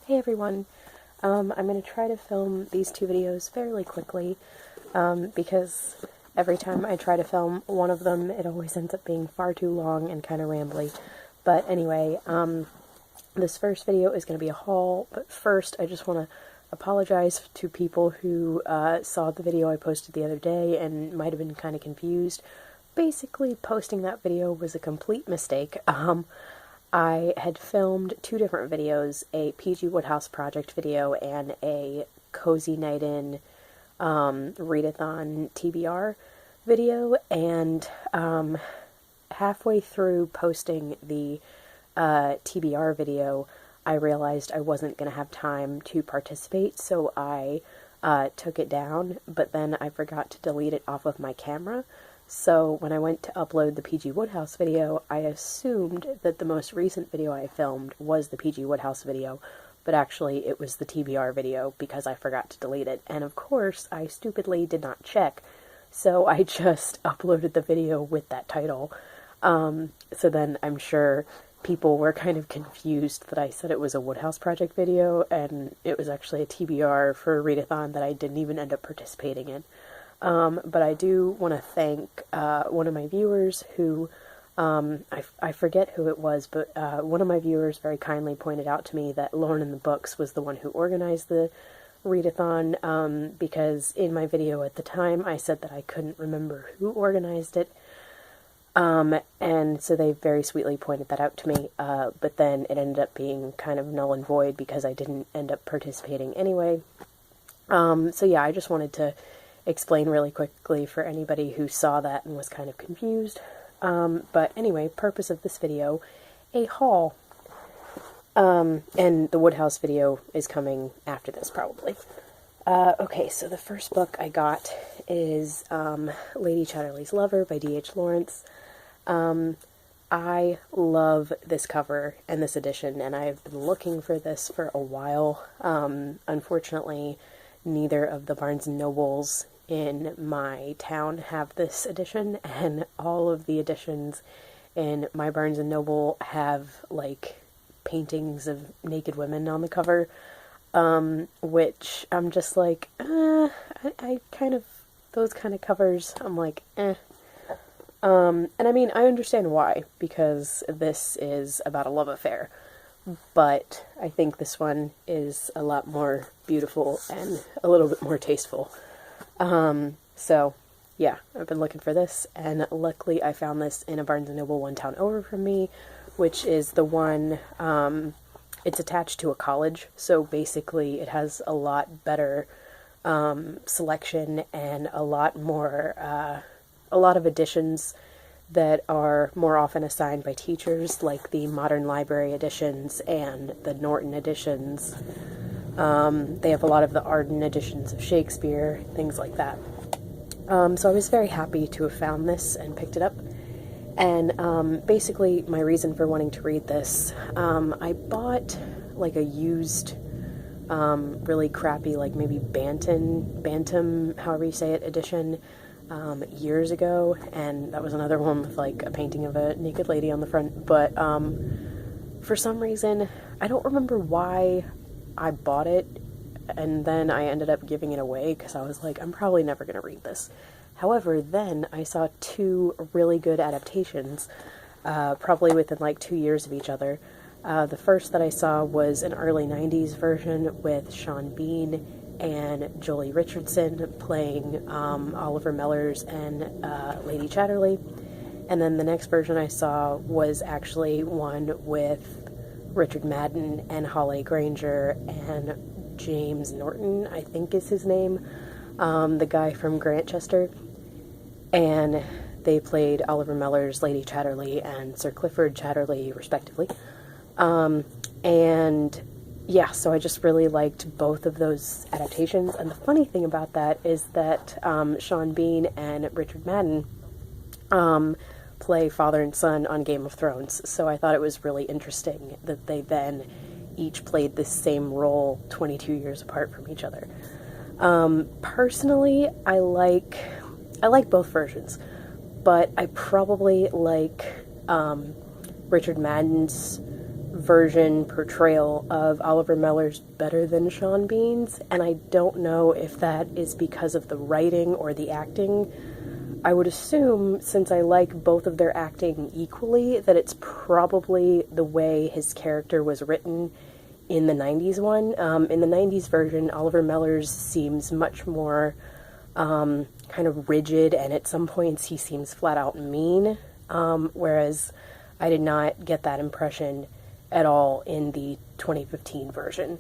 Hey everyone, I'm going to try to film these two videos fairly quickly, because every time I try to film one of them, it always ends up being far too long and kind of rambly. But anyway, this first video is going to be a haul, but first I just want to apologize to people who saw the video I posted the other day and might have been kind of confused. Basically, posting that video was a complete mistake. I had filmed two different videos, a PG Woodhouse Project video and a Cozy Night In readathon TBR video, and halfway through posting the TBR video, I realized I wasn't going to have time to participate, so I took it down, but then I forgot to delete it off of my camera. So when I went to upload the PG Woodhouse video, I assumed that the most recent video I filmed was the PG Woodhouse video, but actually it was the TBR video because I forgot to delete it. And of course, I stupidly did not check, so I just uploaded the video with that title. So then I'm sure people were kind of confused that I said it was a Woodhouse Project video, and it was actually a TBR for a readathon that I didn't even end up participating in. But I do want to thank one of my viewers who, I forget who it was, but one of my viewers very kindly pointed out to me that Lauren in the Books was the one who organized the readathon, because in my video at the time I said that I couldn't remember who organized it, and so they very sweetly pointed that out to me, but then it ended up being kind of null and void because I didn't end up participating anyway. So yeah, I just wanted to explain really quickly for anybody who saw that and was kind of confused. But anyway, purpose of this video, a haul. And the Woodhouse video is coming after this, probably. Okay, so the first book I got is Lady Chatterley's Lover by D.H. Lawrence. I love this cover and this edition, and I've been looking for this for a while. Unfortunately, neither of the Barnes & Nobles in my town have this edition, and all of the editions in my Barnes & Noble have, like, paintings of naked women on the cover, which I'm just like, I kind of, those kind of covers, I'm like, eh. And I mean, I understand why, because this is about a love affair, but I think this one is a lot more beautiful and a little bit more tasteful. So yeah, I've been looking for this, and luckily I found this in a Barnes & Noble one town over from me, which is the one, it's attached to a college, so basically it has a lot better, selection and a lot more, a lot of editions that are more often assigned by teachers, like the Modern Library editions and the Norton editions. They have a lot of the Arden editions of Shakespeare, things like that. So I was very happy to have found this and picked it up. And basically my reason for wanting to read this, I bought like a used, really crappy, like maybe Bantam, however you say it, edition, years ago, and that was another one with like a painting of a naked lady on the front, but for some reason, I don't remember why I bought it, and then I ended up giving it away because I was like, I'm probably never going to read this. However, then I saw two really good adaptations, probably within like 2 years of each other. The first that I saw was an early 90s version with Sean Bean and Jolie Richardson playing Oliver Mellers and Lady Chatterley. And then the next version I saw was actually one with Richard Madden and Holly Granger and James Norton, I think is his name, the guy from Grantchester, and they played Oliver Mellers, Lady Chatterley, and Sir Clifford Chatterley, respectively. And yeah, so I just really liked both of those adaptations, and the funny thing about that is that Sean Bean and Richard Madden play father and son on Game of Thrones, so I thought it was really interesting that they then each played the same role 22 years apart from each other. Personally, I like both versions, but I probably like Richard Madden's version portrayal of Oliver Mellers better than Sean Bean's, and I don't know if that is because of the writing or the acting. I would assume, since I like both of their acting equally, that it's probably the way his character was written in the 90s one. In the 90s version, Oliver Mellers seems much more kind of rigid, and at some points he seems flat out mean, whereas I did not get that impression at all in the 2015 version.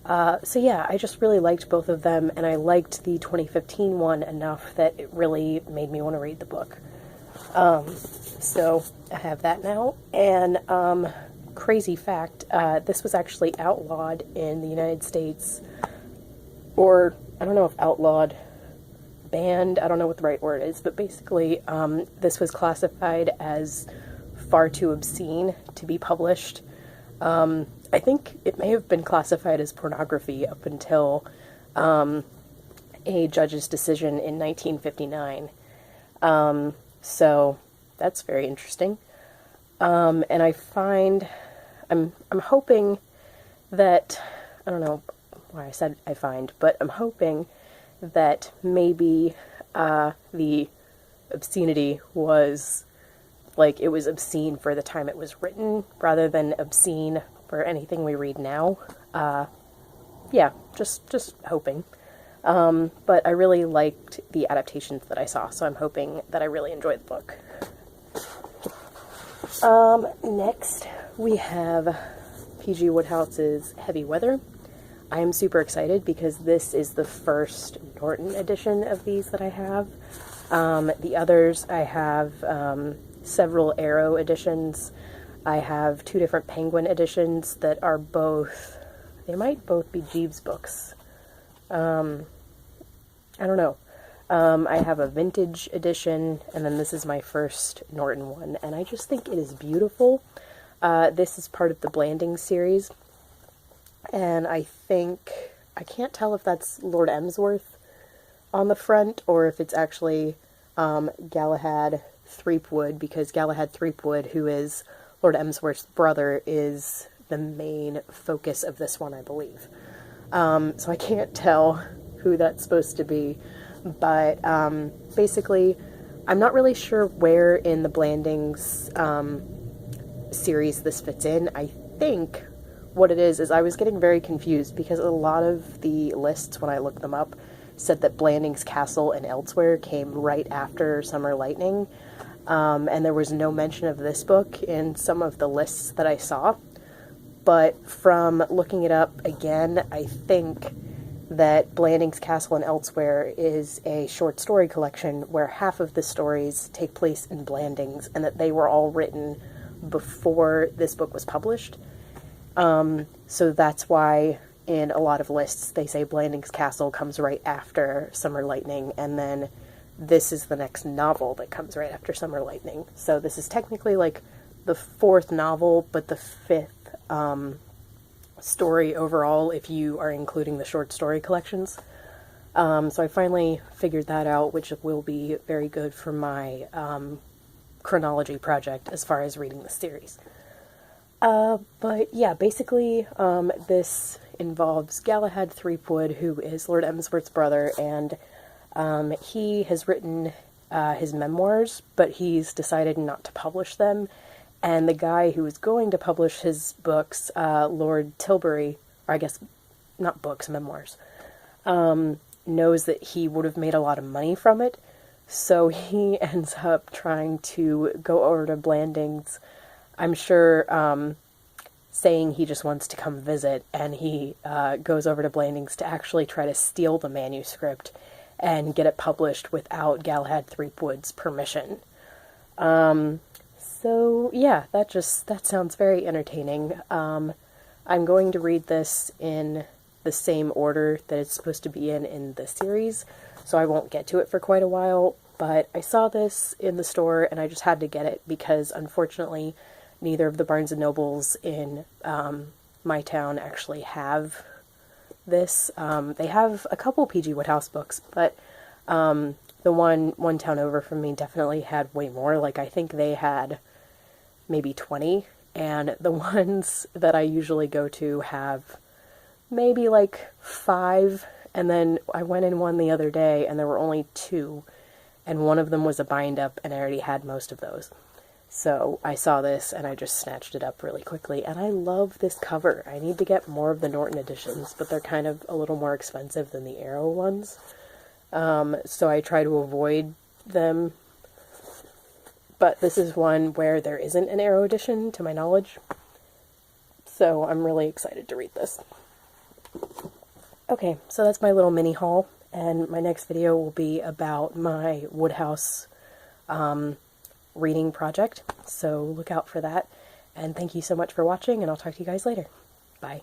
So yeah, I just really liked both of them, and I liked the 2015 one enough that it really made me want to read the book. So I have that now, and crazy fact, this was actually outlawed in the United States, or I don't know if outlawed, banned, I don't know what the right word is, but basically this was classified as far too obscene to be published. I think it may have been classified as pornography up until a judge's decision in 1959. So that's very interesting. And I find, I'm hoping that, I don't know why I said I find, but I'm hoping that maybe the obscenity was, like, it was obscene for the time it was written, rather than obscene for anything we read now. Yeah, just hoping. But I really liked the adaptations that I saw, so I'm hoping that I really enjoyed the book. Next, we have P.G. Woodhouse's Heavy Weather. I am super excited because this is the first Norton edition of these that I have. The others, I have several Arrow editions. I have 2 different Penguin editions that are both, they might both be Jeeves books. I don't know. I have a vintage edition, and then this is my first Norton one, and I just think it is beautiful. This is part of the Blandings series, and I think, I can't tell if that's Lord Emsworth on the front, or if it's actually Galahad Threepwood, because Galahad Threepwood, who is Lord Emsworth's brother, is the main focus of this one, I believe. So I can't tell who that's supposed to be, but basically, I'm not really sure where in the Blandings series this fits in. I think what it is I was getting very confused because a lot of the lists, when I looked them up, said that Blandings Castle and Elsewhere came right after Summer Lightning, and there was no mention of this book in some of the lists that I saw. But from looking it up again, I think that Blandings Castle and Elsewhere is a short story collection where half of the stories take place in Blandings, and that they were all written before this book was published. So that's why in a lot of lists they say Blandings Castle comes right after Summer Lightning, and then this is the next novel that comes right after Summer Lightning. So this is technically like the 4th novel, but the 5th story overall, if you are including the short story collections. So I finally figured that out, which will be very good for my chronology project as far as reading the series. But yeah, basically this involves Galahad Threepwood, who is Lord Emsworth's brother, and he has written his memoirs, but he's decided not to publish them. And the guy who was going to publish his books, Lord Tilbury, or I guess not books, memoirs, knows that he would have made a lot of money from it. So he ends up trying to go over to Blandings, I'm sure saying he just wants to come visit, and he goes over to Blandings to actually try to steal the manuscript and get it published without Galahad Threepwood's permission. So yeah, that sounds very entertaining. I'm going to read this in the same order that it's supposed to be in the series, so I won't get to it for quite a while, but I saw this in the store and I just had to get it because unfortunately neither of the Barnes & Nobles in my town actually have this. They have a couple P.G. Woodhouse books, but the one town over from me definitely had way more. Like, I think they had maybe 20 and the ones that I usually go to have maybe like 5, and then I went in one the other day and there were only 2, and one of them was a bind up, and I already had most of those. So I saw this and I just snatched it up really quickly, and I love this cover. I need to get more of the Norton editions, but they're kind of a little more expensive than the Arrow ones. So I try to avoid them. But this is one where there isn't an Arrow edition, to my knowledge. So I'm really excited to read this. Okay, so that's my little mini haul, and my next video will be about my Woodhouse reading project, so look out for that. And thank you so much for watching, and I'll talk to you guys later. Bye.